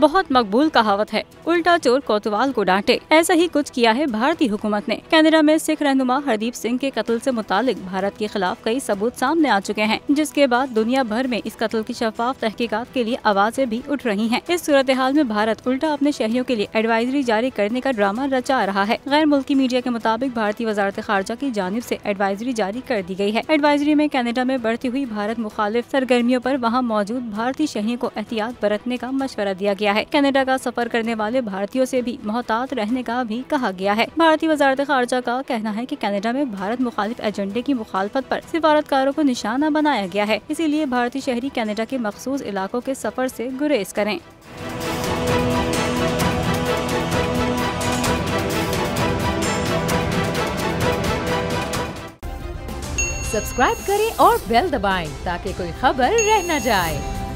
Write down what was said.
बहुत मकबूल कहावत है, उल्टा चोर कोतवाल को डांटे। ऐसा ही कुछ किया है भारतीय हुकूमत ने। कनाडा में सिख रहनुमा हरदीप सिंह के कत्ल से मुतालिक भारत के खिलाफ कई सबूत सामने आ चुके हैं, जिसके बाद दुनिया भर में इस कत्ल की शफाफ तहकीकात के लिए आवाजें भी उठ रही हैं। इस सूरत हाल में भारत उल्टा अपने शहरियों के लिए एडवाइजरी जारी करने का ड्रामा रचा रहा है। गैर मुल्की मीडिया के मुताबिक भारतीय वजारत खारजा की जानिब से एडवाइजरी जारी कर दी गई है। एडवाइजरी में कनाडा में बढ़ती हुई भारत मुखालिफ सरगर्मियों पर वहाँ मौजूद भारतीय शहरियों को एहतियात बरतने का मशवरा दिया गया है। कनाडा का सफर करने वाले भारतीयों से भी मोहतात रहने का भी कहा गया है। भारतीय वजारत खारजा का कहना है कि कनाडा में भारत मुखालिफ एजेंडे की मुखालफत पर सिफारतकारों को निशाना बनाया गया है, इसीलिए भारतीय शहरी कनाडा के मखसूस इलाकों के सफर से गुरेज करें। सब्सक्राइब करें और बेल दबाएं ताकि कोई खबर रह न जाए।